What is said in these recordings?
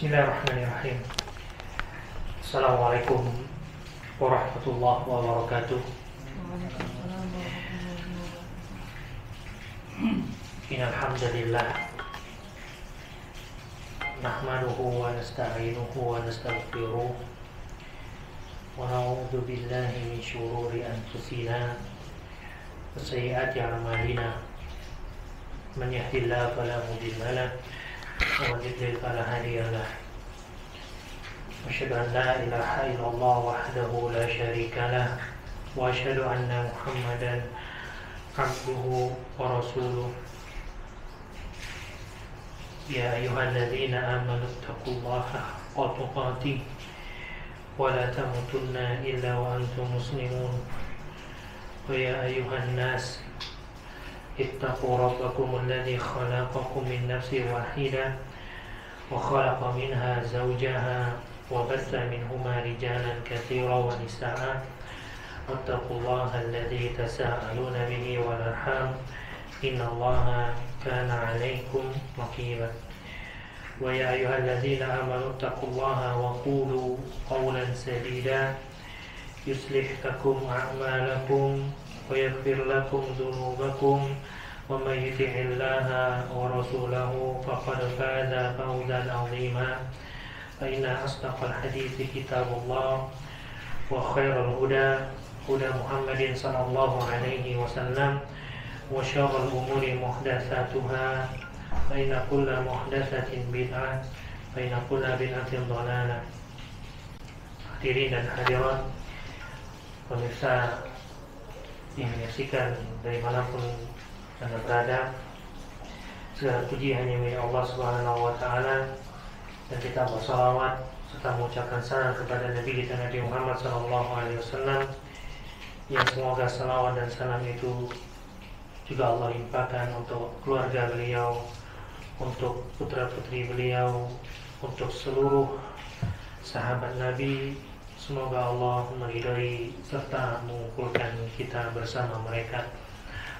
Bismillahirrahmanirrahim. Assalamualaikum warahmatullahi wabarakatuh. Innal hamdalillah nahmaduhu wa nasta'inuhu wa nastaghfiruh wa na'udzu billahi min shururi anfusina wa sayyiati a'malina. Man yahdihillahu fala mudilla lahu wa man yudlil fala hadiya lahu. Asyhadu an la ilaha illallah wahdahu la syarika lah wa asyhadu anna Muhammadan abduhu wa rasuluh. Ya ayyuhalladzina amanu taqullaha haqqa tuqatih wa la tamutunna illa wa antum muslimun. Wa ya ayyuhan nas ittaqu rabbakum alladzi khalaqakum min nafsin wahidah wa khalaqa minha zawjaha wa bassa minhuma rijalan katsiran wa nisaa'a wattaqullaha alladzi tasaaluna bihi wal arham innallaha kana 'alaykum raqiba. Wa ya ayyuhalladzina amanu taqullaha wa qulu qawlan sadida yuslih lakum a'malakum wa yaghfir lakum dhunubakum wa may yuti'illaha wa rasulahu faqad faza fawzan 'azima. Fa inna asdaqal hadithi kitabullah wa khairal huda huda Muhammadin sallallahu alaihi wasallam wa syarrul umuri muhdatsatuha fa inna kulla muhdatsatin bid'ah fa inna kulla bid'atin dhalalah. Hadirin dan hadirat pemirsa yang menyaksikan dari manapun Anda berada, segala puji hanya milik Allah Subhanahu wa Ta'ala, dan kita bersalawat serta mengucapkan salam kepada Nabi kita Nabi Muhammad sallallahu alaihi wasallam, yang semoga salawat dan salam itu juga Allah limpahkan untuk keluarga beliau, untuk putra-putri beliau, untuk seluruh sahabat Nabi. Semoga Allah meridhai serta mengumpulkan kita bersama mereka.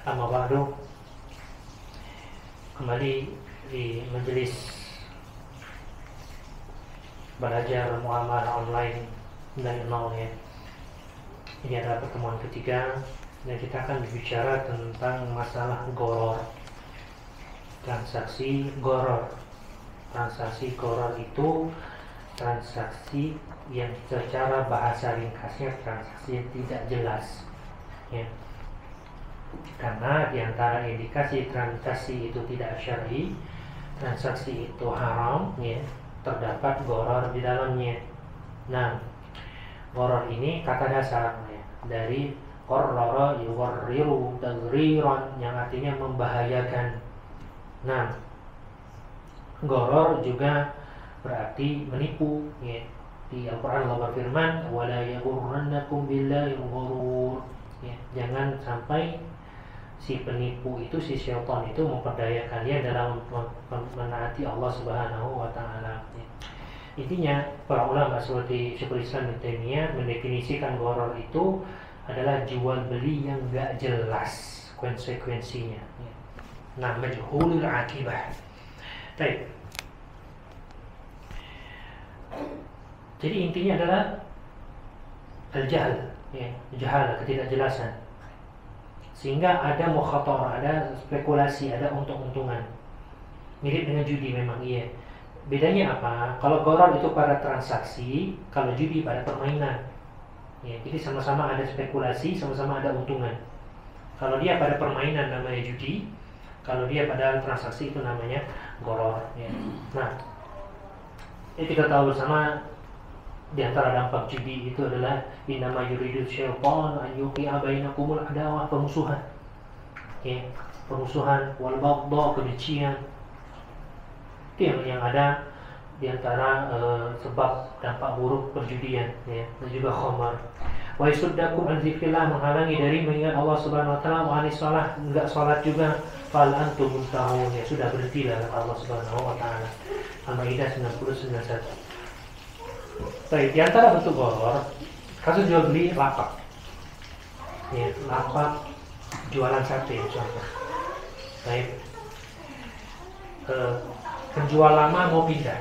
Amma ba'du, kembali di majelis belajar muamalah online dari nol ya. Ini adalah pertemuan ketiga dan kita akan berbicara tentang masalah goror, transaksi goror. Transaksi goror itu transaksi yang secara bahasa ringkasnya transaksi yang tidak jelas ya. Karena diantara indikasi transaksi itu tidak syar'i, transaksi itu haram ya, terdapat goror di dalamnya. Nah, goror ini kata dasar ya, dari qorrara yuwarriru tagriran, yang artinya membahayakan. Nah, goror juga berarti menipu ya. Di Al-Quran Allah berfirman, wala yaghurrannakum billahi ghurur ya, jangan sampai si penipu itu, si syaitan itu memperdaya kalian dalam menaati Allah Subhanahu wa Ta'ala ya. Intinya para ulama seperti Syekhul Islam Ibnu Taimiyah mendefinisikan gharar itu adalah jual beli yang enggak jelas konsekuensinya ya. Nah, majhulul akibah. Baik. Jadi intinya adalah al-jahl ya, jahal, ketidakjelasan. Sehingga ada mukhatarah, ada spekulasi, ada untung-untungan. Mirip dengan judi memang iya. Bedanya apa? Kalau gharar itu pada transaksi, kalau judi pada permainan. Ya, jadi sama-sama ada spekulasi, sama-sama ada untungan. Kalau dia pada permainan namanya judi, kalau dia pada transaksi itu namanya gharar ya. Nah, ini kita tahu bersama di antara dampak judi itu adalah innama yuridu syaitan an yuqi'a bainakumul adawah, permusuhan. Ya, permusuhan wal baghdha, kebencian. Itu yang ada di antara sebab dampak buruk perjudian ya, dan juga khamar. Wa yasuddakum an dzikrillah, menghalangi dari mengingat Allah Subhanahu wa Ta'ala, wa anis shalah, enggak salat juga. Fal antum muntahun, ya sudah berhentilah kata Allah Subhanahu wa Ta'ala. Al-Maidah 90-91. Baik, di antara bentuk gharar, kasus jual beli lapak. Ya, lapak jualan sate contoh. Baik. Penjual lama mau pindah.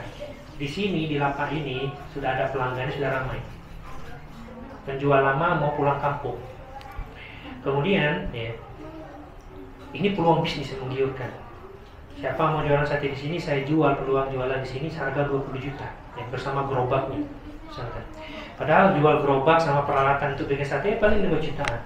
di sini di lapak ini sudah ada pelanggannya, sudah ramai. Penjual lama mau pulang kampung. Kemudian ya, ini peluang bisnis yang menggiurkan. Siapa mau jualan sate di sini, saya jual peluang jualan di sini harga 20 juta ya, bersama gerobaknya. Misalkan. Padahal jual gerobak sama peralatan untuk bikin sate paling 5 jutaan.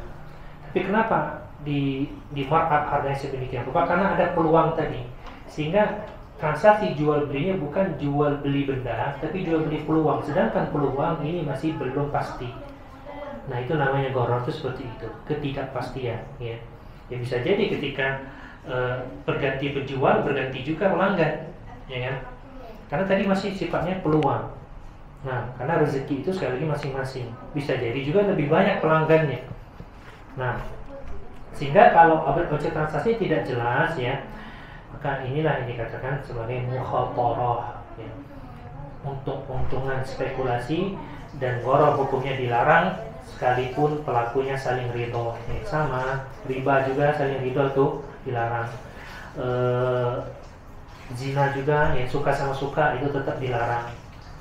Tapi kenapa di markup harganya sedemikian rupa? Karena ada peluang tadi. Sehingga transaksi jual belinya bukan jual beli benda, tapi jual beli peluang. Sedangkan peluang ini masih belum pasti. Nah, itu namanya gharar, itu seperti itu, ketidakpastian ya. Ya bisa jadi ketika berganti penjual, berganti juga pelanggan, ya kan? Karena tadi masih sifatnya peluang. Nah, karena rezeki itu sekali lagi masing-masing. Bisa jadi juga lebih banyak pelanggannya. Nah, sehingga kalau objek transaksi tidak jelas ya, maka inilah yang dikatakan sebagai mukhatarah ya. Untung-untungan spekulasi, dan gharar hukumnya dilarang sekalipun pelakunya saling ridho ya. Sama riba juga saling ridho tuh dilarang. Zina juga ya, suka sama suka itu tetap dilarang.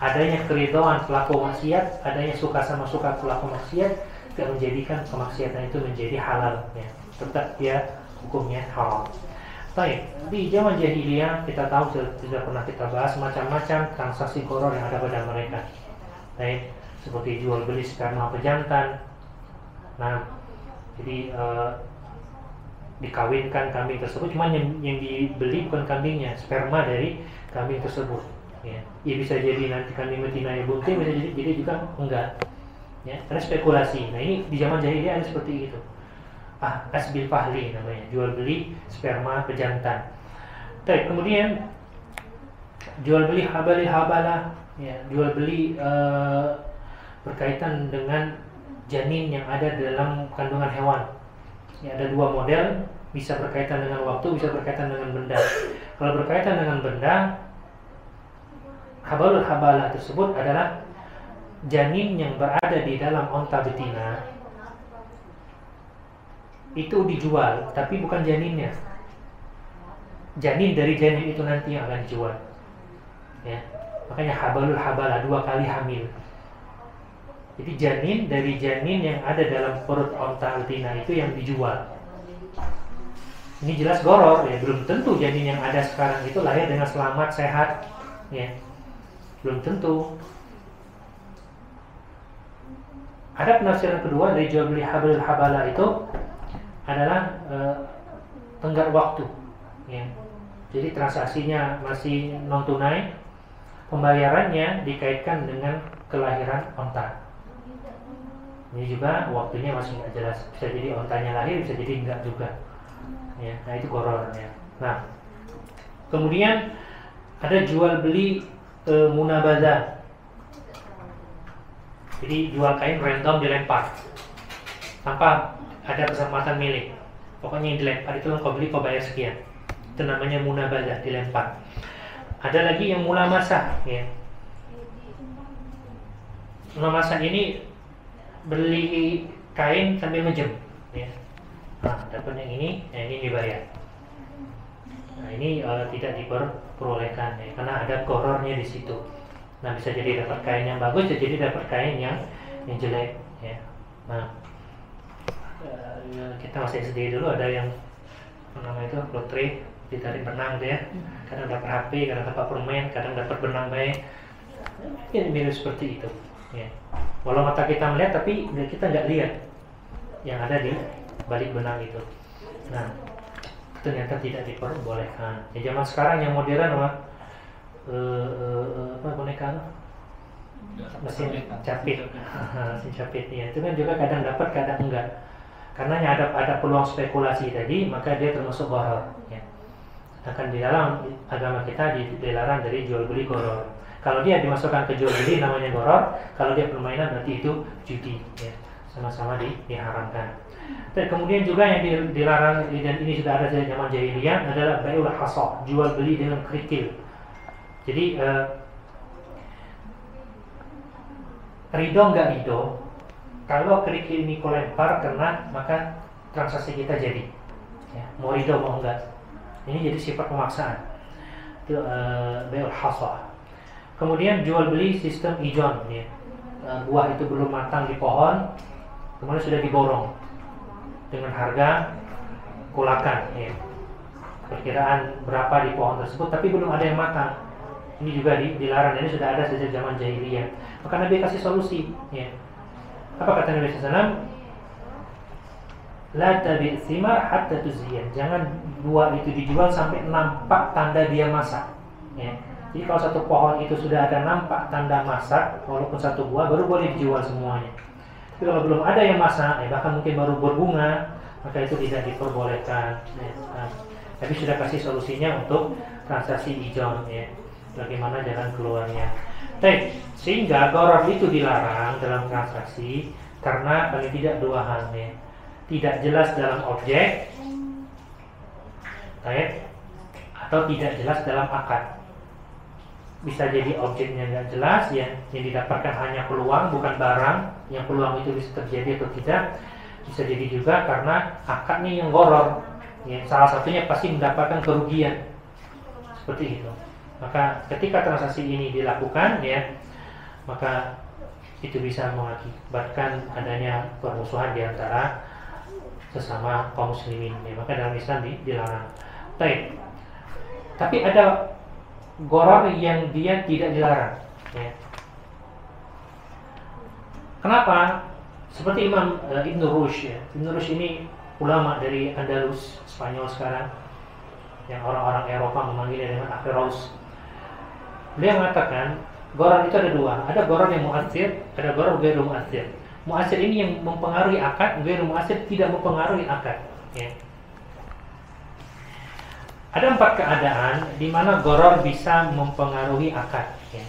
Adanya keridhaan pelaku maksiat, adanya suka sama suka pelaku maksiat tidak menjadikan kemaksiatan itu menjadi halal ya. Tetap dia hukumnya halal. Baik, di zaman jahiliyah kita tahu sudah pernah kita bahas macam-macam transaksi gharar yang ada pada mereka. Baik, seperti jual beli sperma pejantan. Nah, jadi dikawinkan kambing tersebut, cuman yang dibeli bukan kambingnya, sperma dari kambing tersebut. Ya, bisa jadi nanti kambing betina yang bunting, bisa jadi juga enggak. Ya, karena spekulasi. Nah, ini di zaman jahiliyah ada seperti itu. Kasbil fahli namanya, jual beli sperma pejantan. Baik, kemudian jual beli habalah ya, jual beli berkaitan dengan janin yang ada dalam kandungan hewan. Ya, ada dua model, bisa berkaitan dengan waktu, bisa berkaitan dengan benda. Kalau berkaitan dengan benda, habalah tersebut adalah janin yang berada di dalam onta betina. Itu dijual, tapi bukan janinnya. Janin dari janin itu nanti yang akan dijual. Ya, makanya habalah, 2 kali hamil. Jadi janin dari janin yang ada dalam perut onta betina itu yang dijual. Ini jelas gharar ya, belum tentu janin yang ada sekarang itu lahir dengan selamat sehat ya. Belum tentu. Ada penafsiran kedua dari jual beli habalah itu adalah tenggat waktu ya. Jadi transaksinya masih non tunai, pembayarannya dikaitkan dengan kelahiran onta. Ini juga waktunya masih nggak jelas, bisa jadi ontanya lahir, bisa jadi enggak juga ya. Nah, itu gharar ya. Nah, kemudian ada jual beli munabadzah. Jadi jual kain random dilempar tanpa ada kesempatan milik. Pokoknya yang dilempar itu kau beli, kau bayar sekian. Itu namanya munabadzah, dilempar. Ada lagi yang mulamasah ya. Mulamasah ini beli kain sambil minjem ya. Nah, dapat yang ini, yang ini dibayar. Nah, ini tidak diperbolehkan ya, karena ada ghararnya di situ. Nah, bisa jadi dapat kain yang bagus, bisa jadi dapat kain yang jelek ya. Nah, kita masih SD dulu ada yang namanya itu lotre, ditarik benang tuh ya. Kadang dapat HP, kadang dapat permen, kadang dapat benang baik. Ini mirip seperti itu ya. Walau mata kita melihat, tapi kita nggak lihat yang ada di balik benang itu. Nah, ternyata tidak diperbolehkan. Ya, zaman sekarang yang modern boneka mesin capit, mesin capit ya. Itu kan juga kadang dapat, kadang enggak. Karena ada peluang spekulasi tadi, maka dia termasuk gharar ya. Akan di dalam agama kita dilarang dari jual beli gharar. Kalau dia dimasukkan ke jual beli namanya gharar, kalau dia permainan berarti itu judi ya. Sama-sama diharamkan. Dan kemudian juga yang dilarang, dan ini sudah ada sejak zaman jahiliyah, adalah bai'ul hasah, jual beli dengan kerikil. Jadi ridho nggak ridho, kalau kerikil ini kau lempar kena, maka transaksi kita jadi ya, mau ridho mau enggak. Ini jadi sifat pemaksaan. Itu bai'ul hasah. Kemudian jual beli sistem ijon, ya. Buah itu belum matang di pohon, kemudian sudah diborong dengan harga kulakan, ya. Perkiraan berapa di pohon tersebut, tapi belum ada yang matang. Ini juga dilarang. Ini sudah ada sejak zaman jahiliyah. Maka Nabi kasih solusi, ya. Apa kata Nabi SAW? La tabi' thimar hatta tuzhiyan. Jangan buah itu dijual sampai nampak tanda dia masak, ya. Jadi kalau satu pohon itu sudah ada nampak tanda masak, walaupun satu buah, baru boleh dijual semuanya. Tapi kalau belum ada yang masak, bahkan mungkin baru berbunga, maka itu tidak diperbolehkan, ya. Tapi sudah kasih solusinya untuk transaksi ijon, ya. Bagaimana jalan keluarnya. Sehingga gharar itu dilarang dalam transaksi karena paling tidak dua hal, ya. Tidak jelas dalam objek, atau tidak jelas dalam akad. Bisa jadi objeknya nggak jelas, ya, yang didapatkan hanya peluang bukan barang, yang peluang itu bisa terjadi atau tidak. Bisa jadi juga karena akadnya yang gharar, ya, salah satunya pasti mendapatkan kerugian, seperti itu. Maka ketika transaksi ini dilakukan, ya, maka itu bisa mengakibatkan adanya permusuhan di antara sesama kaum muslimin, ya. Maka dalam Islam dilarang. Tapi ada gharar yang dia tidak dilarang, ya. Kenapa? Seperti Imam Ibn Rushd, ya. Ibn Rushd ini ulama dari Andalus, Spanyol sekarang, yang orang-orang Eropa memanggilnya dengan Averroes. Beliau mengatakan gharar itu ada dua. Ada gharar yang mu'athir, ada gharar ghairu mu'athir. Mu'athir ini yang mempengaruhi akad, ghairu mu'athir tidak mempengaruhi akad, ya. Ada 4 keadaan di mana gharar bisa mempengaruhi akad, ya.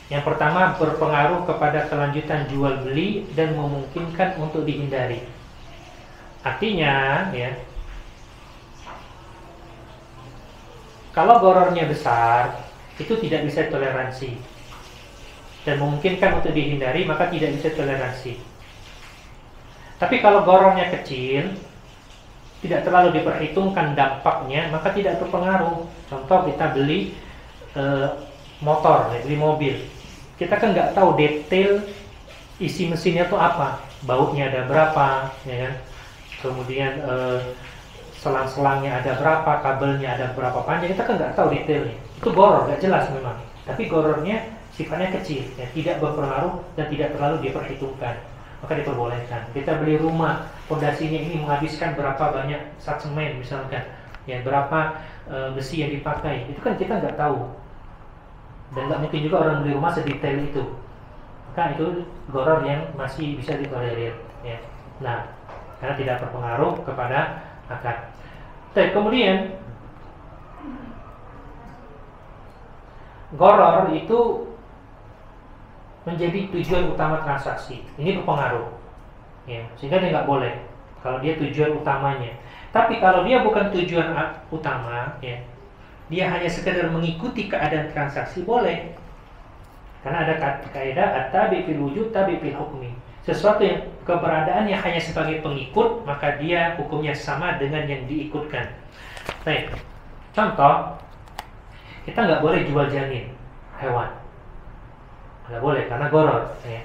Yang pertama, berpengaruh kepada kelanjutan jual beli dan memungkinkan untuk dihindari. Artinya, ya, kalau ghararnya besar, itu tidak bisa toleransi dan memungkinkan untuk dihindari, maka tidak bisa toleransi. Tapi kalau ghararnya kecil, tidak terlalu diperhitungkan dampaknya, maka tidak berpengaruh. Contoh, kita beli motor, beli mobil, kita kan nggak tahu detail isi mesinnya itu apa, bautnya ada berapa, ya kan? Kemudian selang-selangnya ada berapa, kabelnya ada berapa panjang, kita kan nggak tahu detailnya. Itu gharar, nggak jelas memang. Tapi ghararnya sifatnya kecil, ya, tidak berpengaruh dan tidak terlalu diperhitungkan, maka diperbolehkan. Kita beli rumah, fondasinya ini menghabiskan berapa banyak sak semen misalkan, ya, berapa besi yang dipakai, itu kan kita nggak tahu, dan nggak mungkin juga orang beli rumah sedetail itu. Maka itu gharar yang masih bisa ditolerir, ya. Nah, karena tidak berpengaruh kepada akad. Kemudian gharar itu menjadi tujuan utama transaksi. Ini berpengaruh, ya, sehingga dia nggak boleh kalau dia tujuan utamanya. Tapi kalau dia bukan tujuan utama, ya, dia hanya sekedar mengikuti keadaan transaksi, boleh. Karena ada kaidah at-tabi fil wujud tabi fil hukmi. Sesuatu yang keberadaannya hanya sebagai pengikut, maka dia hukumnya sama dengan yang diikutkan. Baik. Contoh, kita nggak boleh jual janin hewan. Nggak boleh karena gharar, ya.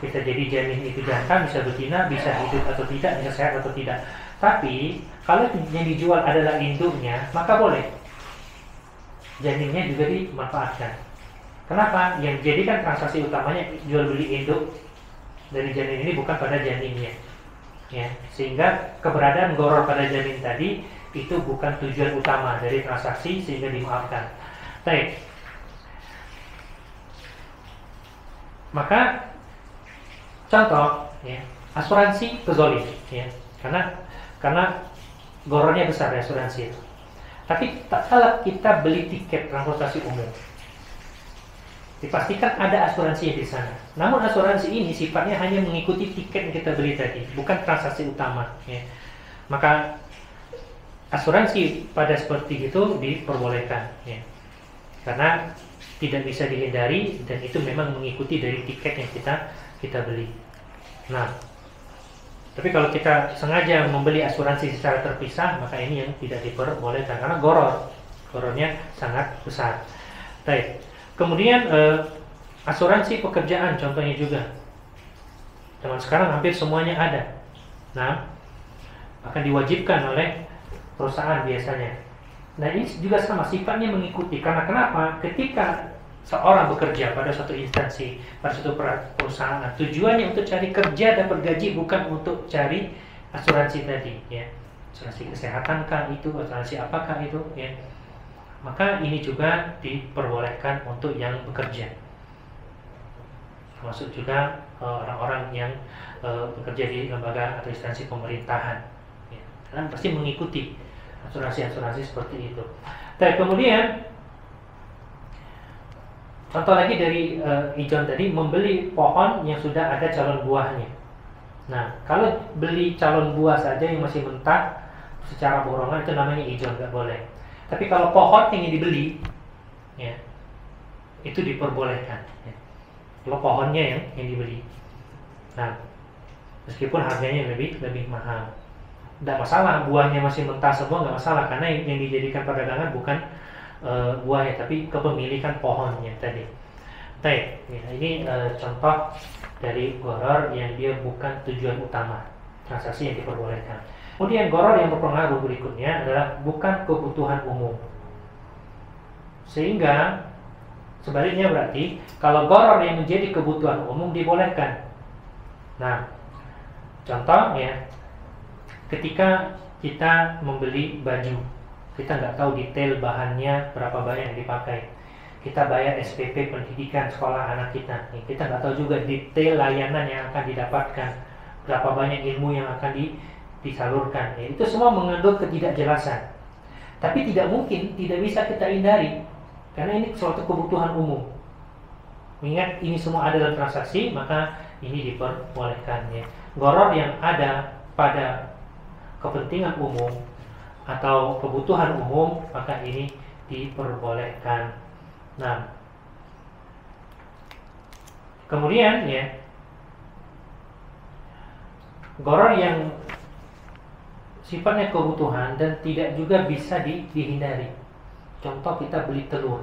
Bisa jadi janin itu jantan, bisa betina, bisa hidup atau tidak, bisa sehat atau tidak. Tapi kalau yang dijual adalah induknya, maka boleh. Janinnya juga dimanfaatkan. Kenapa? Yang jadikan transaksi utamanya jual beli induk dari janin ini bukan pada janinnya, ya. Sehingga keberadaan gharar pada janin tadi itu bukan tujuan utama dari transaksi, sehingga dimaafkan. Baik. Maka contoh, ya, asuransi kezolim, ya, karena ghararnya besar ya asuransi itu. Tapi tak kalah kita beli tiket transportasi umum, dipastikan ada asuransi di sana. Namun asuransi ini sifatnya hanya mengikuti tiket yang kita beli tadi, bukan transaksi utama, ya. Maka asuransi pada seperti itu diperbolehkan, ya, karena tidak bisa dihindari dan itu memang mengikuti dari tiket yang kita beli. Nah, tapi kalau kita sengaja membeli asuransi secara terpisah, maka ini yang tidak diperbolehkan karena ghararnya sangat besar. Baik. Kemudian asuransi pekerjaan contohnya juga. Zaman sekarang hampir semuanya ada. Nah, akan diwajibkan oleh perusahaan biasanya. Nah, ini juga sama sifatnya mengikuti. Karena kenapa? Ketika seorang bekerja pada suatu instansi, pada suatu perusahaan, tujuannya untuk cari kerja dapat gaji, bukan untuk cari asuransi tadi, ya. Asuransi kesehatan kah itu, asuransi apakah itu, ya. Maka ini juga diperbolehkan untuk yang bekerja, termasuk juga orang-orang yang bekerja di lembaga atau instansi pemerintahan, ya. Kan pasti mengikuti asuransi-asuransi seperti itu. Tapi kemudian contoh lagi dari Ijon tadi, membeli pohon yang sudah ada calon buahnya. Nah, kalau beli calon buah saja yang masih mentah secara borongan, itu namanya Ijon, nggak boleh. Tapi kalau pohon yang dibeli, ya, itu diperbolehkan, ya. Kalau pohonnya yang dibeli, nah, meskipun harganya lebih mahal, tidak masalah. Buahnya masih mentah semua, nggak masalah, karena yang dijadikan perdagangan bukan buahnya, tapi kepemilikan pohonnya tadi. Baik, ya, ini contoh dari gharar yang dia bukan tujuan utama transaksi yang diperbolehkan. Kemudian gharar yang berpengaruh berikutnya adalah bukan kebutuhan umum. Sehingga sebaliknya berarti kalau gharar yang menjadi kebutuhan umum dibolehkan. Nah, contoh ya, ketika kita membeli baju, kita nggak tahu detail bahannya berapa banyak yang dipakai. Kita bayar SPP pendidikan sekolah anak kita, kita nggak tahu juga detail layanan yang akan didapatkan, berapa banyak ilmu yang akan disalurkan, ya. Itu semua mengandung ketidakjelasan. Tapi tidak mungkin, tidak bisa kita hindari, karena ini suatu kebutuhan umum. Mengingat ini semua ada dalam transaksi, maka ini diperbolehkan, ya. Gharar yang ada pada kepentingan umum atau kebutuhan umum, maka ini diperbolehkan. Nah, kemudian ya, gharar yang sifatnya kebutuhan dan tidak juga bisa dihindari. Contoh, kita beli telur,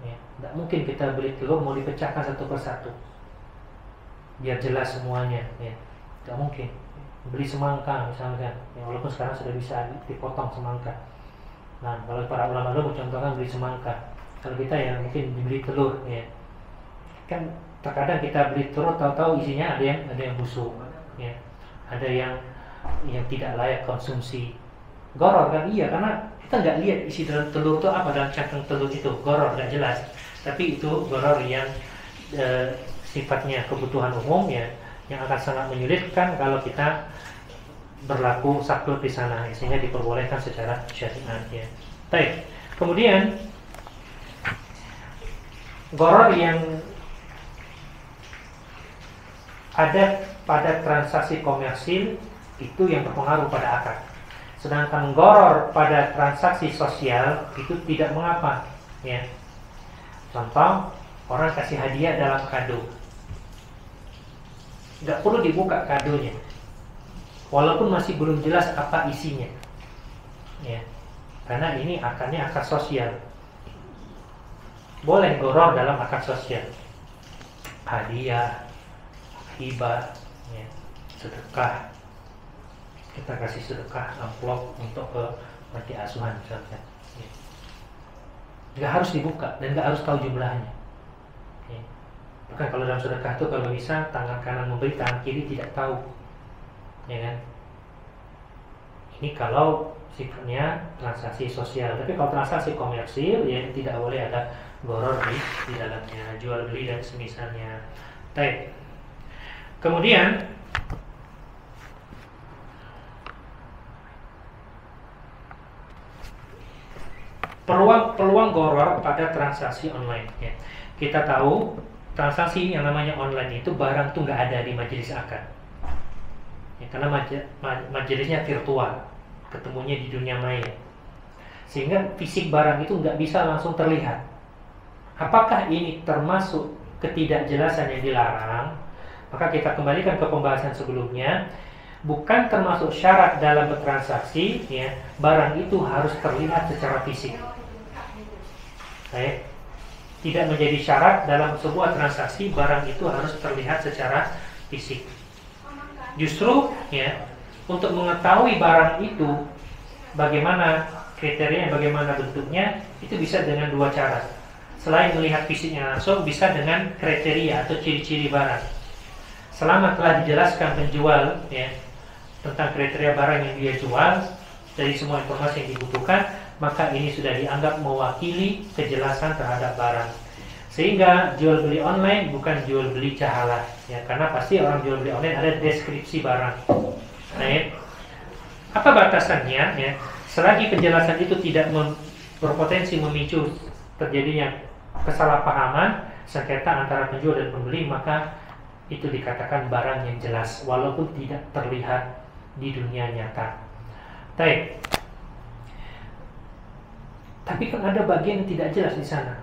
ya, tidak mungkin kita beli telur mau dipecahkan satu persatu biar jelas semuanya, ya. Tidak mungkin. Beli semangka misalkan, ya, walaupun sekarang sudah bisa dipotong semangka. Nah, kalau para ulama dulu mencontohkan beli semangka. Kalau kita ya mungkin dibeli telur, ya. Kan terkadang kita beli telur tahu-tahu isinya ada yang busuk, ya. Ada yang tidak layak konsumsi. Gharar kan, iya, karena kita nggak lihat isi dalam telur itu apa, dalam cangkang telur itu gharar, nggak jelas. Tapi itu gharar yang sifatnya kebutuhan umum, ya, yang akan sangat menyulitkan kalau kita berlaku saklek di sana, sehingga diperbolehkan secara syariat, ya. Baik. Kemudian gharar yang ada pada transaksi komersil itu yang berpengaruh pada akad. Sedangkan gharar pada transaksi sosial itu tidak mengapa, ya. Contoh, orang kasih hadiah dalam kado, nggak perlu dibuka kadonya, walaupun masih belum jelas apa isinya, ya, karena ini akadnya akad sosial. Boleh gharar dalam akad sosial, hadiah, hibah, ya, sedekah. Kita kasih sedekah amplop untuk ke panti asuhan misalnya, ya. Nggak harus dibuka dan nggak harus tahu jumlahnya, ya. Bahkan kalau dalam sedekah itu kalau bisa tangan kanan memberi, tangan kiri tidak tahu, ya kan? Ini kalau sifatnya transaksi sosial. Tapi kalau transaksi komersil, ya, tidak boleh ada gharar di dalamnya, jual beli dan semisalnya. Baik. Kemudian peluang gharar pada transaksi online, ya. Kita tahu transaksi yang namanya online itu barang tuh nggak ada di majelis akad, ya, karena majelisnya virtual, ketemunya di dunia maya, sehingga fisik barang itu nggak bisa langsung terlihat. Apakah ini termasuk ketidakjelasan yang dilarang? Maka kita kembalikan ke pembahasan sebelumnya. Bukan termasuk syarat dalam bertransaksi, ya, barang itu harus terlihat secara fisik. Baik. tidak menjadi syarat dalam sebuah transaksi barang itu harus terlihat secara fisik. Justru ya, untuk mengetahui barang itu bagaimana kriterianya, bagaimana bentuknya, itu bisa dengan dua cara. Selain melihat fisiknya langsung, bisa dengan kriteria atau ciri-ciri barang. Selama telah dijelaskan penjual ya tentang kriteria barang yang dia jual dari semua informasi yang dibutuhkan, maka ini sudah dianggap mewakili kejelasan terhadap barang. Sehingga jual beli online bukan jual beli jahalah ya, karena pasti orang jual beli online ada deskripsi barang. Nah, ya. Apa batasannya ya? Selagi penjelasan itu tidak berpotensi memicu terjadinya kesalahpahaman, sengketa antara penjual dan pembeli, maka itu dikatakan barang yang jelas walaupun tidak terlihat di dunia nyata. Baik. Tapi kan ada bagian yang tidak jelas di sana.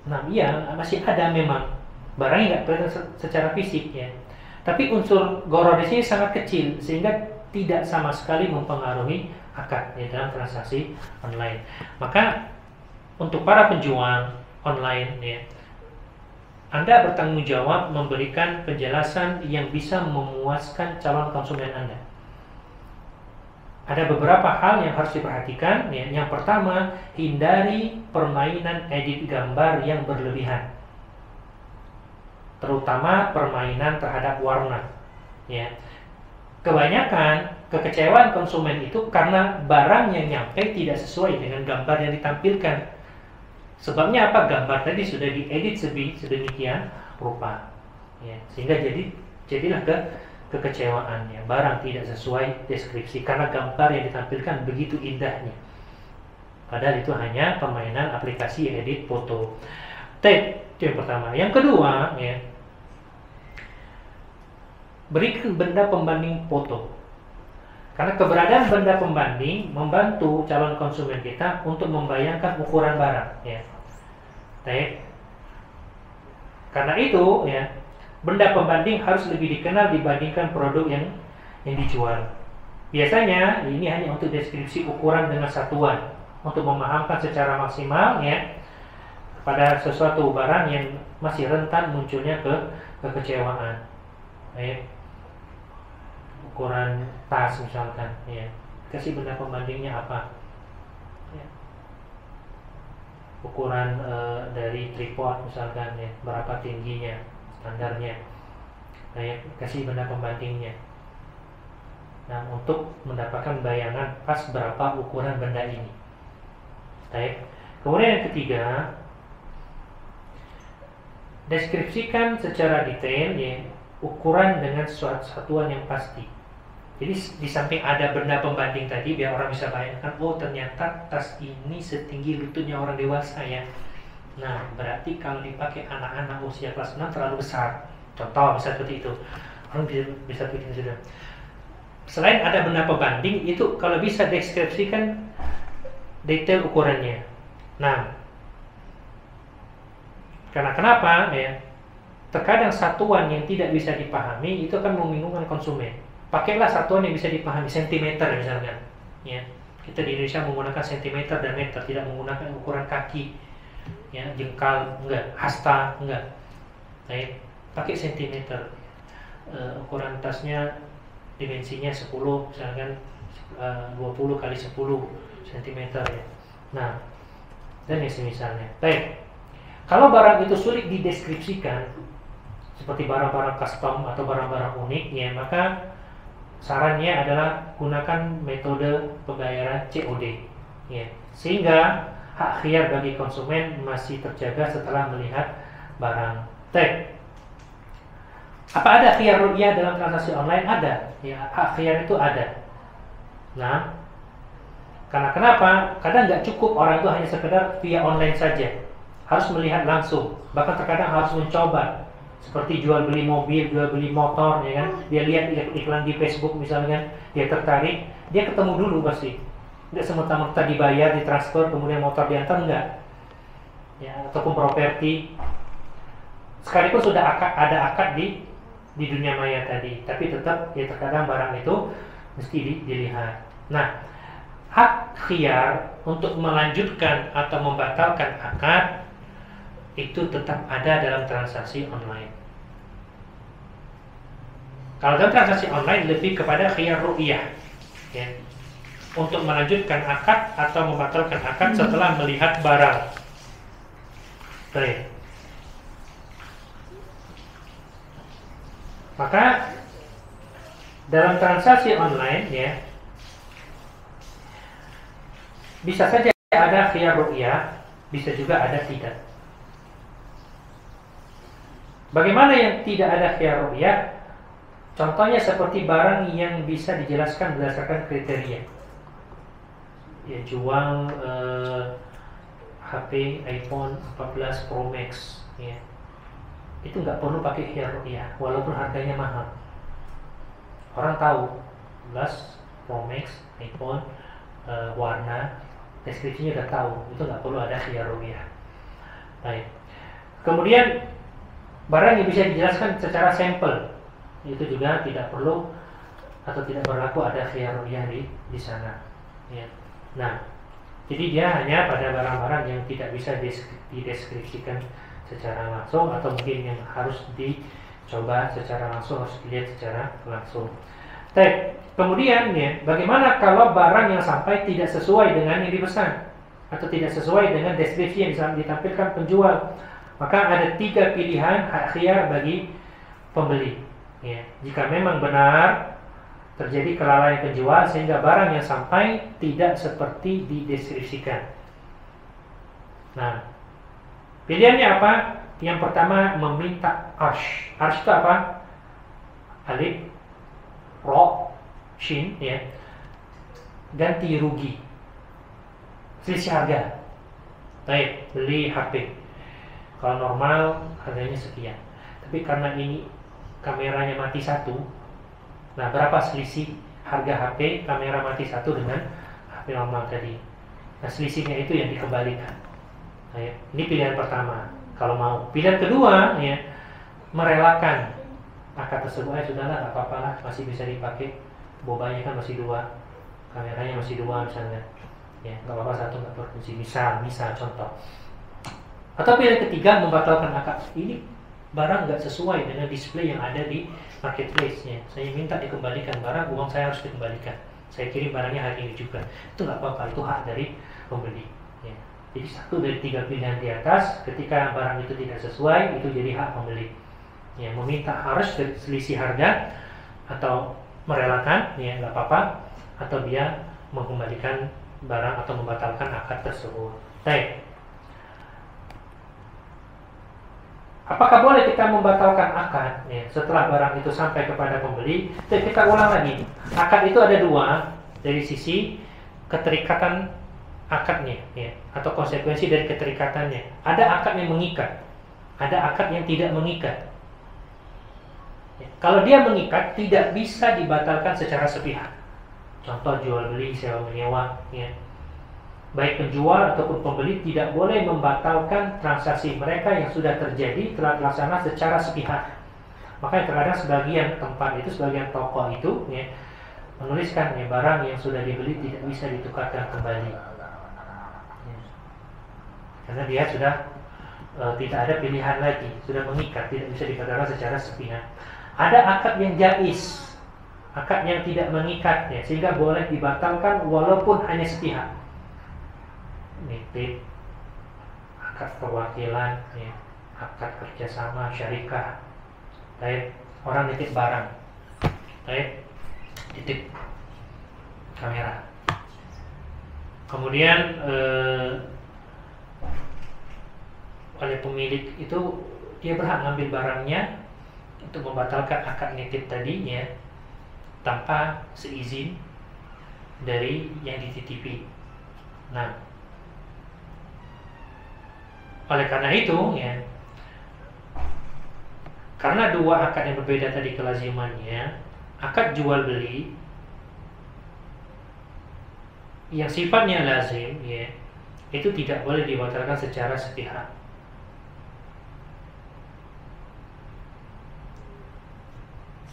Nah, iya, masih ada memang barangnya nggak kelihatan secara fisik ya. Tapi unsur gharar di sini sangat kecil sehingga tidak sama sekali mempengaruhi akad ya dalam transaksi online. Maka untuk para penjual online ya, Anda bertanggung jawab memberikan penjelasan yang bisa memuaskan calon konsumen Anda. Ada beberapa hal yang harus diperhatikan ya. Yang pertama, hindari permainan edit gambar yang berlebihan, terutama permainan terhadap warna ya. Kebanyakan kekecewaan konsumen itu karena barang yang nyampe tidak sesuai dengan gambar yang ditampilkan. Sebabnya apa? Gambar tadi sudah diedit sedemikian rupa ya, sehingga jadilah kekecewaan ya, barang tidak sesuai deskripsi karena gambar yang ditampilkan begitu indahnya, padahal itu hanya permainan aplikasi edit foto. Itu yang pertama. Yang kedua ya, berikan benda pembanding foto, karena keberadaan benda pembanding membantu calon konsumen kita untuk membayangkan ukuran barang ya. Karena itu ya, benda pembanding harus lebih dikenal dibandingkan produk yang dijual. Biasanya ini hanya untuk deskripsi ukuran dengan satuan, untuk memahamkan secara maksimal ya pada sesuatu barang yang masih rentan munculnya kekecewaan. Ukuran tas misalkan ya, kasih benda pembandingnya apa ya. Ukuran dari tripod misalkan ya, berapa tingginya, standarnya. Nah, ya, kasih benda pembandingnya. Nah, untuk mendapatkan bayangan pas berapa ukuran benda ini. Baik. Kemudian yang ketiga, deskripsikan secara detail ya ukuran dengan satuan yang pasti. Jadi di samping ada benda pembanding tadi, biar orang bisa bayangkan, oh ternyata tas ini setinggi lututnya orang dewasa ya. Nah, berarti kalau dipakai anak-anak usia kelas 6 terlalu besar. Contoh bisa seperti itu. Orang bisa bikin sudah. Selain ada benda pembanding, itu kalau bisa deskripsikan detail ukurannya. Nah, karena kenapa ya? Terkadang satuan yang tidak bisa dipahami itu akan membingungkan konsumen. Pakailah satuan yang bisa dipahami, sentimeter misalkan. Ya, kita di Indonesia menggunakan sentimeter dan meter, tidak menggunakan ukuran kaki, ya, jengkal enggak, hasta enggak. Baik, pakai sentimeter. Ukuran tasnya dimensinya 10, misalkan 20 kali 10 cm ya. Nah, dan yang semisalnya. Baik. Kalau barang itu sulit dideskripsikan, seperti barang-barang custom atau barang-barang unik ya, maka sarannya adalah gunakan metode pembayaran COD ya, sehingga hak khiyar bagi konsumen masih terjaga setelah melihat barang. Apa ada khiyar ru'yah dalam transaksi online? Ada ya, hak khiyar itu ada. Nah, karena kenapa? Kadang nggak cukup orang itu hanya sekedar via online saja, harus melihat langsung, bahkan terkadang harus mencoba. Seperti jual beli mobil, jual beli motor, ya kan? Dia lihat iklan di Facebook misalnya, dia tertarik, dia ketemu dulu pasti. Tidak semata-mata dibayar, ditransfer, kemudian motor diantar, enggak. Ya, ataupun properti. Sekalipun sudah ada akad di dunia maya tadi, tapi tetap ya terkadang barang itu mesti dilihat. Nah, hak khiyar untuk melanjutkan atau membatalkan akad itu tetap ada dalam transaksi online. Kalau dalam transaksi online lebih kepada khiyar ru'yah, ya, untuk melanjutkan akad atau membatalkan akad setelah melihat barang. Baik. Maka dalam transaksi online, ya, bisa saja ada khiyar ru'yah, bisa juga ada tidak. Bagaimana yang tidak ada khiyar ru'yah? Contohnya seperti barang yang bisa dijelaskan berdasarkan kriteria. Ya, jual HP iPhone 14 Pro Max, ya. Itu nggak perlu pakai khiyar ru'yah, walaupun harganya mahal. Orang tahu 14 Pro Max iPhone, warna, deskripsinya udah tahu, itu nggak perlu ada khiyar ru'yah. Baik. Kemudian barang yang bisa dijelaskan secara sampel, itu juga tidak perlu atau tidak berlaku ada khiyar ru'yah di sana. Ya. Nah, jadi dia hanya pada barang-barang yang tidak bisa dideskripsikan secara langsung atau mungkin yang harus dicoba secara langsung, harus dilihat secara langsung. Kemudian, ya, bagaimana kalau barang yang sampai tidak sesuai dengan yang dipesan atau tidak sesuai dengan deskripsi yang ditampilkan penjual? Maka ada 3 pilihan hak khiyar bagi pembeli. Ya, jika memang benar terjadi kelalaian penjual sehingga barang yang sampai tidak seperti dideskripsikan. Nah, pilihannya apa? Yang pertama meminta arsh. Arsh itu apa? Alif, ro, shin, ya. Ganti rugi, selisih harga. Baik, beli HP. Kalau normal harganya sekian, tapi karena ini kameranya mati satu, nah berapa selisih harga HP kamera mati satu dengan HP normal tadi? Nah, selisihnya itu yang dikembalikan. Nah, ya, ini pilihan pertama. Kalau mau, pilihan kedua, ya, merelakan akad tersebut. Sudahlah, nggak apa-apa lah, masih bisa dipakai. Bobanya kan masih 2, kameranya masih 2 misalnya. Ya, nggak apa-apa, satu nggak berfungsi. Misal contoh. Atau pilihan ketiga membatalkan akad. Ini barang nggak sesuai dengan display yang ada di marketplace-nya. Saya minta dikembalikan barang, uang saya harus dikembalikan. Saya kirim barangnya hari ini juga. Itu nggak apa-apa, itu hak dari pembeli. Ya. Jadi 1 dari 3 pilihan di atas, ketika barang itu tidak sesuai, itu jadi hak pembeli. Ya, meminta harus selisih harga atau merelakan, ya nggak apa-apa, atau dia mengembalikan barang atau membatalkan akad tersebut. Baik. Apakah boleh kita membatalkan akad, ya, setelah barang itu sampai kepada pembeli? Jadi kita ulang lagi. Akad itu ada 2 dari sisi keterikatan akadnya, ya, atau konsekuensi dari keterikatannya. Ada akad yang mengikat, ada akad yang tidak mengikat. Ya, kalau dia mengikat, tidak bisa dibatalkan secara sepihak. Contoh jual beli, sewa menyewa, ya. Baik penjual ataupun pembeli tidak boleh membatalkan transaksi mereka yang sudah terjadi telah dilaksanakan secara sepihak. Makanya terkadang sebagian tempat itu, sebagian toko itu, ya, menuliskan, ya, barang yang sudah dibeli tidak bisa ditukarkan kembali, ya. Karena dia sudah tidak ada pilihan lagi, sudah mengikat, tidak bisa dibatalkan secara sepihak. Ada akad yang jaiz, akad yang tidak mengikat, ya, sehingga boleh dibatalkan walaupun hanya sepihak. Nitip, akad perwakilan, ya, akad kerjasama, syarikah. Baik, orang nitip barang, baik, titip kamera. Kemudian oleh pemilik itu dia berhak ngambil barangnya untuk membatalkan akad nitip tadi, ya, tanpa seizin dari yang dititipi. Nah, oleh karena itu, ya, karena 2 akad yang berbeda tadi kelazimannya, akad jual beli yang sifatnya lazim, ya, itu tidak boleh dibatalkan secara sepihak.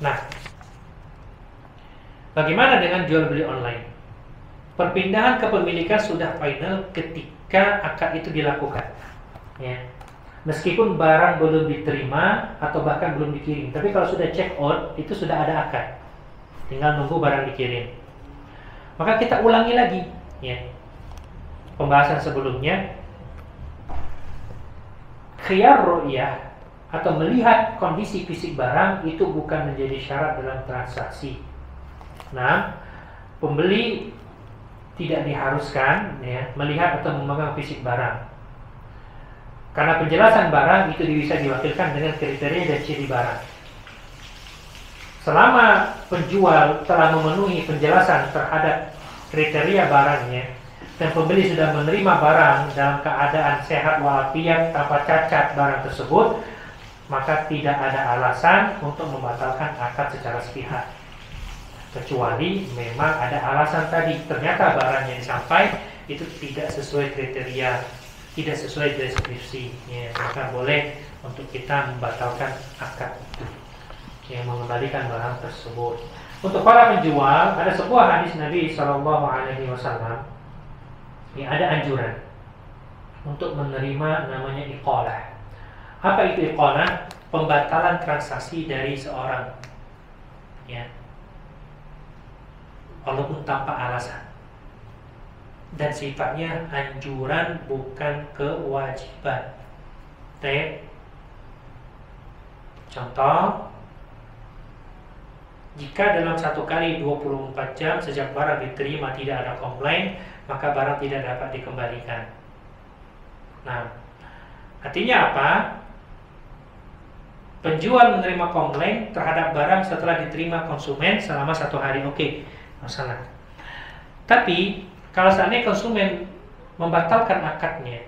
Nah, bagaimana dengan jual beli online? Perpindahan kepemilikan sudah final ketika akad itu dilakukan, ya. Meskipun barang belum diterima atau bahkan belum dikirim, tapi kalau sudah check out itu sudah ada akad, tinggal nunggu barang dikirim. Maka kita ulangi lagi ya pembahasan sebelumnya. Khiyar ru'yah atau melihat kondisi fisik barang itu bukan menjadi syarat dalam transaksi. Nah, pembeli tidak diharuskan ya melihat atau memegang fisik barang, karena penjelasan barang itu bisa diwakilkan dengan kriteria dan ciri barang. Selama penjual telah memenuhi penjelasan terhadap kriteria barangnya dan pembeli sudah menerima barang dalam keadaan sehat walafiat tanpa cacat barang tersebut, maka tidak ada alasan untuk membatalkan akad secara sepihak. Kecuali memang ada alasan tadi, ternyata barang yang disampai itu tidak sesuai kriteria, tidak sesuai deskripsi ya, maka boleh untuk kita membatalkan akad itu ya, mengembalikan barang tersebut. Untuk para penjual ada sebuah hadis Nabi SAW ya, ada anjuran untuk menerima namanya iqalah. Apa itu iqalah? Pembatalan transaksi dari seorang ya, walaupun tanpa alasan, dan sifatnya anjuran bukan kewajiban. Contoh, jika dalam satu kali 24 jam sejak barang diterima tidak ada komplain, maka barang tidak dapat dikembalikan. Nah, artinya apa? Penjual menerima komplain terhadap barang setelah diterima konsumen selama 1 hari, oke, masalah. Tapi kalau seandainya konsumen membatalkan akadnya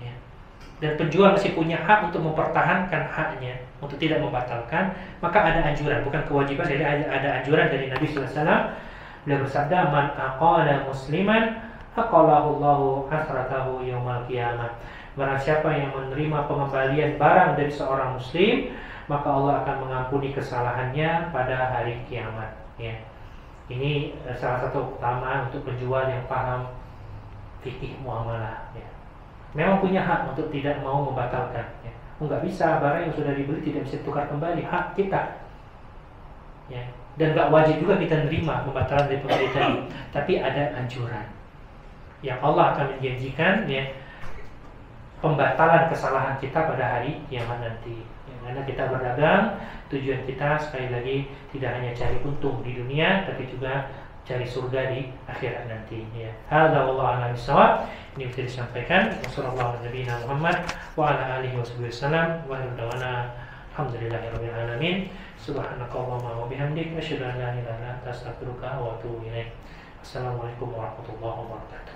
ya, dan penjual masih punya hak untuk mempertahankan haknya untuk tidak membatalkan, maka ada anjuran, bukan kewajiban. Jadi ada anjuran dari Nabi SAW. Beliau bersabda, man aqala musliman aqalahu Allahu hasratahu yaumal qiyamah. Barang siapa yang menerima pengembalian barang dari seorang muslim, maka Allah akan mengampuni kesalahannya pada hari kiamat ya. Ini salah satu utama untuk penjual yang paham fikih muamalah ya. Memang punya hak untuk tidak mau membatalkan ya. Enggak bisa, barang yang sudah dibeli tidak bisa tukar kembali, hak kita ya. Dan enggak wajib juga kita menerima pembatalan dari pembeli tadi. Tapi ada anjuran yang Allah akan menjanjikan ya, pembatalan kesalahan kita pada hari kiamat nanti ya. Karena kita berdagang, tujuan kita sekali lagi tidak hanya cari untung di dunia, tapi juga cari surga di akhirat nanti ya. Hadza wallahu a'lam bishawab. Ini bisa disampaikan. Wassallallahu ala nabiyina Muhammad wa ala alihi wasallam wa ala alhamdulillahirabbil alamin. Subhanakallahumma wa bihamdika asyhadu an la ilaha illa anta astaghfiruka wa atubu ilaik. Assalamualaikum warahmatullahi wabarakatuh.